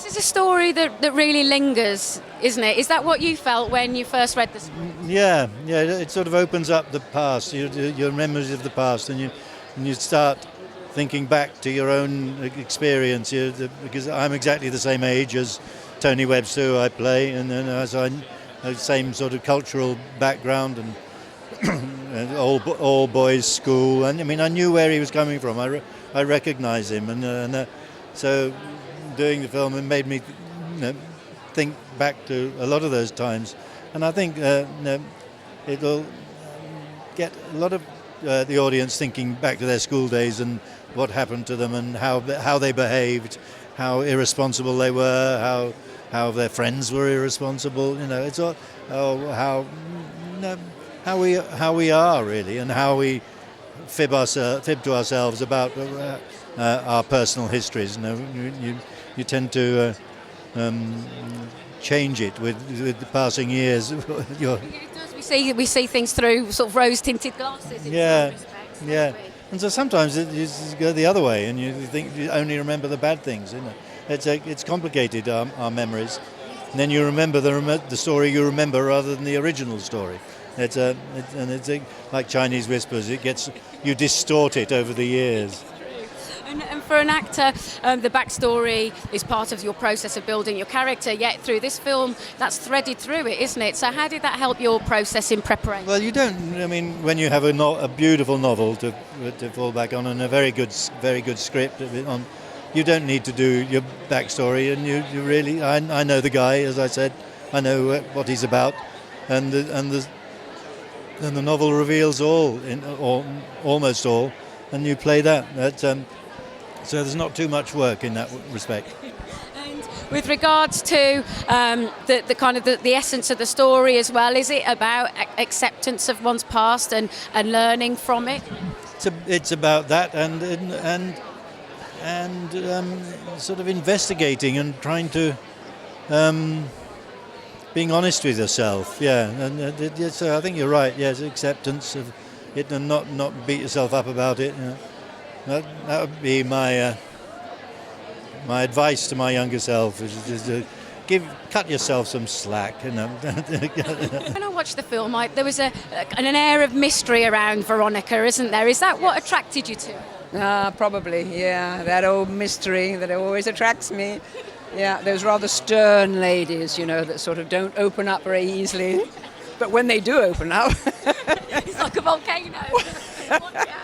This is a story that really lingers, isn't it? Is that what you felt when you first read this? Yeah, it sort of opens up the past, your memories of the past, and you start thinking back to your own experience. Because I'm exactly the same age as Tony Webster, who I play, and then as I same sort of cultural background and, and all boys school, and I mean I knew where he was coming from. I recognised him, and so doing the film it made me think back to a lot of those times, and I think it'll get a lot of the audience thinking back to their school days and what happened to them and how they behaved, how irresponsible they were, how their friends were irresponsible. It's all how we are really, and how we fib to ourselves about our personal histories. You tend to change it with the passing years. It does. We see things through sort of rose-tinted glasses. In some respects, yeah. And so sometimes you just go the other way, and you think you only remember the bad things. It's complicated, our memories. And then you remember the story you remember rather than the original story. It's like Chinese whispers. You distort it over the years. And for an actor, the backstory is part of your process of building your character, yet through this film, that's threaded through it, isn't it? So how did that help your process in preparation? Well, you don't, when you have a beautiful novel to fall back on and a very good script, you don't need to do your backstory, and you really, I know the guy, as I said, I know what he's about, and the novel reveals almost all, and you play that. So there's not too much work in that respect. And with regards to the kind of the essence of the story as well, is it about acceptance of one's past and learning from it? It's about that and sort of investigating and trying to being honest with yourself. Yeah, and so I think you're right. Yes, acceptance of it and not beat yourself up about it. That would be my advice to my younger self: is to cut yourself some slack. When I watched the film, there was an air of mystery around Veronica, isn't there? Is that what attracted you to her? Probably, yeah. That old mystery that always attracts me. Yeah, those rather stern ladies, that sort of don't open up very easily. But when they do open up... It's like a volcano.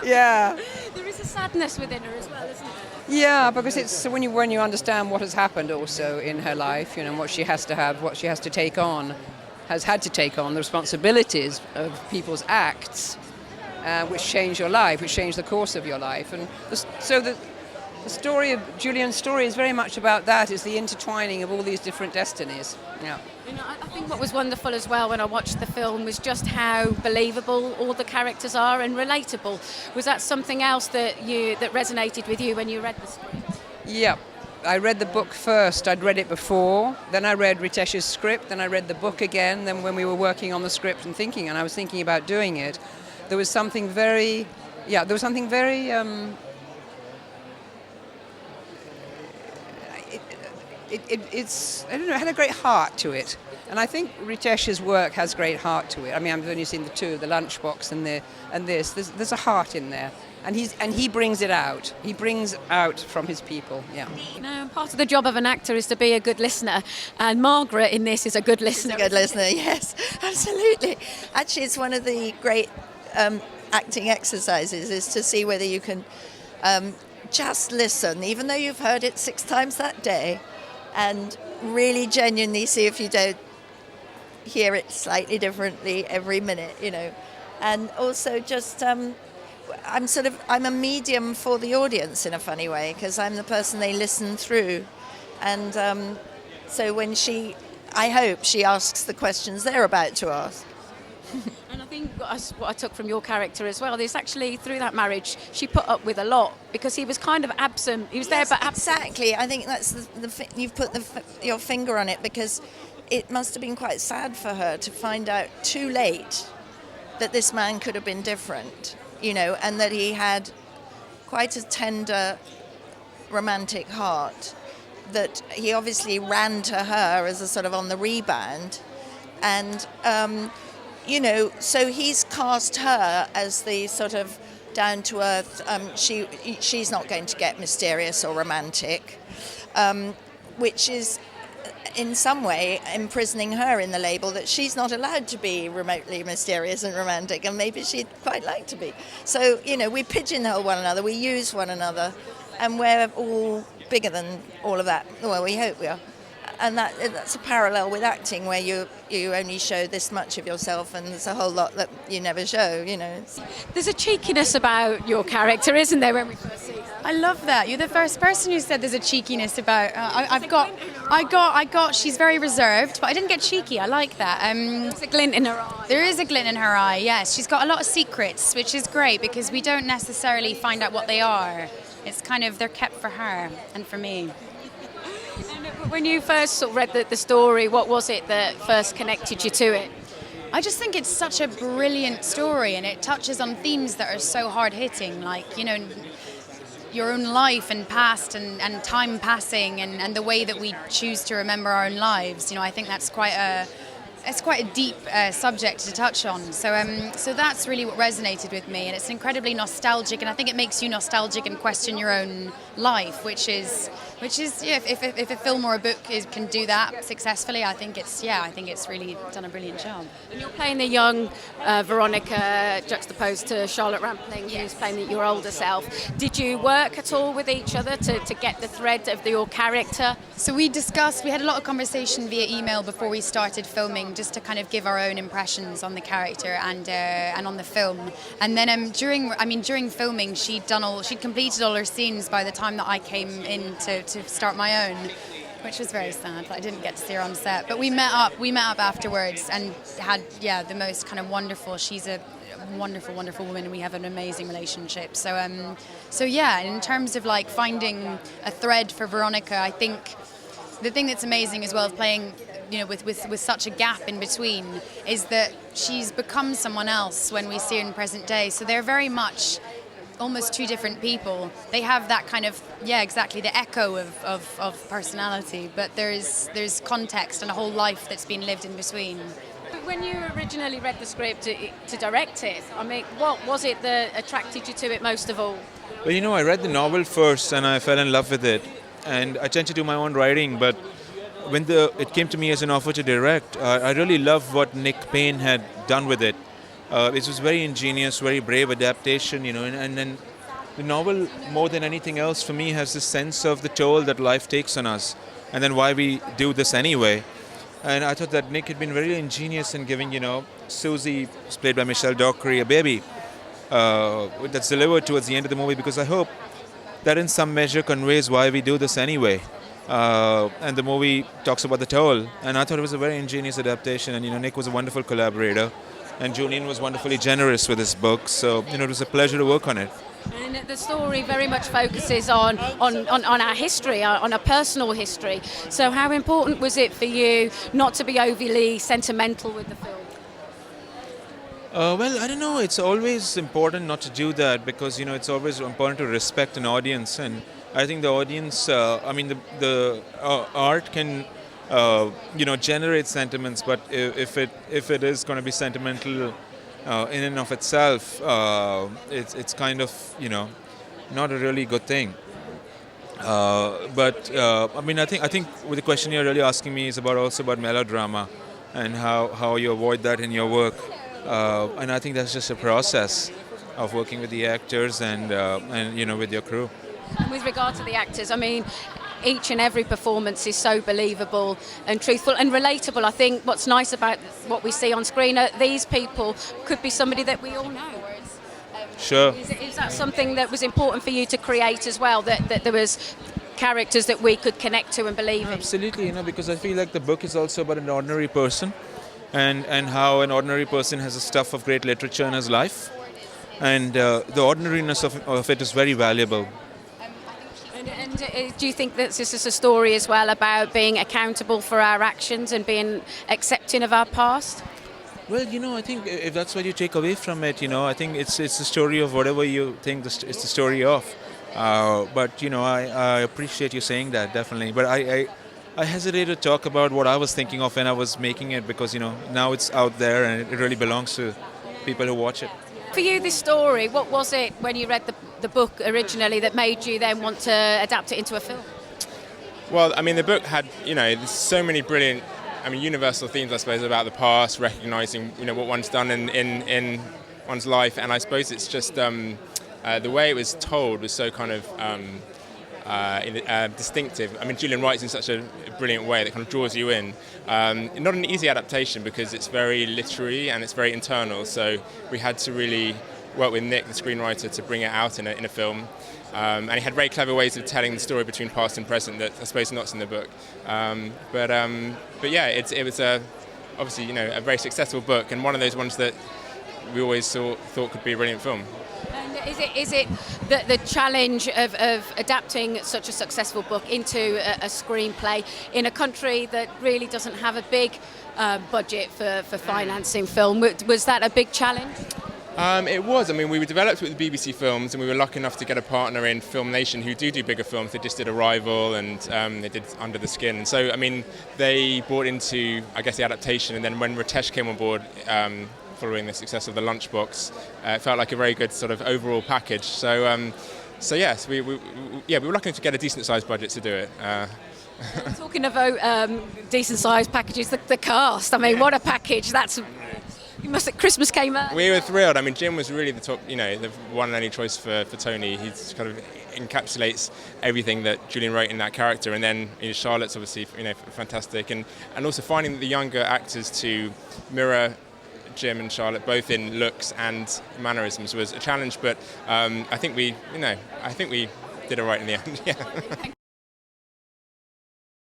Yeah. There is a sadness within her as well, isn't there? Yeah, because it's when you understand what has happened also in her life, and what she has to take on, has had to take on, the responsibilities of people's acts, which change your life, which change the course of your life. And so the story of Julian's story is very much about that, is the intertwining of all these different destinies. Yeah. I think what was wonderful as well when I watched the film was just how believable all the characters are and relatable. Was that something else that resonated with you when you read the script? Yeah. I read the book first. I'd read it before. Then I read Ritesh's script. Then I read the book again. Then when we were working on the script and I was thinking about doing it, there was something very... It's I don't know, it had a great heart to it, and I think Ritesh's work has great heart to it. I've only seen the two, the Lunchbox and this. There's a heart in there, and he brings it out. He brings out from his people. Yeah. Now, part of the job of an actor is to be a good listener, and Margaret in this is a good listener. She's a good listener, yes, absolutely. Actually, it's one of the great acting exercises is to see whether you can just listen, even though you've heard it 6 times that day. And really genuinely see if you don't hear it slightly differently every minute, And also just, I'm a medium for the audience in a funny way, because I'm the person they listen through. And so when I hope she asks the questions they're about to ask. And I think what I took from your character as well is actually through that marriage she put up with a lot because he was kind of absent. He was there but absent. Exactly. I think that's you've put your finger on it, because it must have been quite sad for her to find out too late that this man could have been different, and that he had quite a tender romantic heart, that he obviously ran to her as a sort of on the rebound, and so he's cast her as the sort of down to earth. She's not going to get mysterious or romantic, which is in some way imprisoning her in the label that she's not allowed to be remotely mysterious and romantic, and maybe she'd quite like to be. So, we pigeonhole one another, we use one another, and we're all bigger than all of that. Well, we hope we are. And that's a parallel with acting, where you only show this much of yourself, and there's a whole lot that you never show. There's a cheekiness about your character, isn't there, when we first see her? I love that. You're the first person who said there's a cheekiness about. She's very reserved, but I didn't get cheeky. I like that. There's a glint in her eye. There is a glint in her eye. Yes, she's got a lot of secrets, which is great because we don't necessarily find out what they are. It's kind of they're kept for her and for me. And when you first sort of read the story, what was it that first connected you to it? I just think it's such a brilliant story, and it touches on themes that are so hard-hitting, like, your own life and past and time passing and the way that we choose to remember our own lives. I think that's quite a deep subject to touch on. So that's really what resonated with me, and it's incredibly nostalgic, and I think it makes you nostalgic and question your own life, which is if a film or a book can do that successfully, I think it's really done a brilliant job. And you're playing the young Veronica juxtaposed to Charlotte Rampling, who's playing your older self. Did you work at all with each other to get the thread of your character? So we had a lot of conversation via email before we started filming, just to kind of give our own impressions on the character and on the film. And then during filming, she'd completed all her scenes by the time that I came in to start my own, which was very sad that I didn't get to see her on set. But we met up afterwards and had the most kind of wonderful. She's a wonderful, wonderful woman, and we have an amazing relationship. So in terms of like finding a thread for Veronica, I think the thing that's amazing as well of playing, with such a gap in between, is that she's become someone else when we see her in present day. So they're very much almost two different people. They have that kind of, exactly, the echo of personality, but there's context and a whole life that's been lived in between. When you originally read the script to direct it, what was it that attracted you to it most of all? Well, I read the novel first and I fell in love with it. And I tend to do my own writing, but when it came to me as an offer to direct, I really loved what Nick Payne had done with it. It was very ingenious, very brave adaptation, and then the novel, more than anything else, for me, has this sense of the toll that life takes on us, and then why we do this anyway. And I thought that Nick had been very ingenious in giving, Susie, who's played by Michelle Dockery, a baby that's delivered towards the end of the movie, because I hope that in some measure conveys why we do this anyway. And the movie talks about the toll, and I thought it was a very ingenious adaptation, and Nick was a wonderful collaborator. And Julian was wonderfully generous with his book, so it was a pleasure to work on it. And the story very much focuses on our history, on our personal history. So how important was it for you not to be overly sentimental with the film? Well, I don't know. It's always important not to do that because, it's always important to respect an audience. And I think the audience, the art can generate sentiments, but if it is going to be sentimental in and of itself, it's kind of not a really good thing. I think with the question you're really asking me is also about melodrama and how you avoid that in your work, and I think that's just a process of working with the actors and with your crew. And with regard to the actors, each and every performance is so believable and truthful and relatable. I think what's nice about what we see on screen, these people could be somebody that we all know. Sure. Is that something that was important for you to create as well, that there was characters that we could connect to and believe in? Absolutely, because I feel like the book is also about an ordinary person and how an ordinary person has a stuff of great literature in his life. And the ordinariness of it is very valuable. And do you think that this is a story as well about being accountable for our actions and being accepting of our past? Well, I think if that's what you take away from it, I think it's the story of whatever you think it's the story of. But I appreciate you saying that, definitely. But I hesitate to talk about what I was thinking of when I was making it, because now it's out there and it really belongs to people who watch it. For you, this story, what was it when you read the book originally that made you then want to adapt it into a film? Well, I mean, the book had, there's so many brilliant, universal themes, I suppose, about the past, recognising, what one's done in one's life. And I suppose it's just the way it was told was so kind of distinctive. I mean, Julian writes in such a brilliant way that kind of draws you in. Not an easy adaptation because it's very literary and it's very internal. So we had to really work with Nick, the screenwriter, to bring it out in a film. And he had very clever ways of telling the story between past and present that I suppose not in the book. But yeah, it was obviously a very successful book and one of those ones that we always thought could be a brilliant film. And is it the challenge of adapting such a successful book into a screenplay in a country that really doesn't have a big budget for financing film? Was that a big challenge? It was. I mean, we developed with the BBC Films, and we were lucky enough to get a partner in Film Nation who do bigger films. They just did Arrival, and they did Under the Skin. And so, I mean, they bought into, I guess, the adaptation. And then when Ritesh came on board, following the success of The Lunchbox, it felt like a very good sort of overall package. So yes, we were lucky enough to get a decent-sized budget to do it. Talking about decent-sized packages, the cast. I mean, what a package! Christmas came out. We were thrilled. I mean, Jim was really the top, the one and only choice for Tony. He kind of encapsulates everything that Julian wrote in that character. And then Charlotte's obviously, fantastic. And also finding the younger actors to mirror Jim and Charlotte both in looks and mannerisms was a challenge. But I think we did it right in the end. Yeah.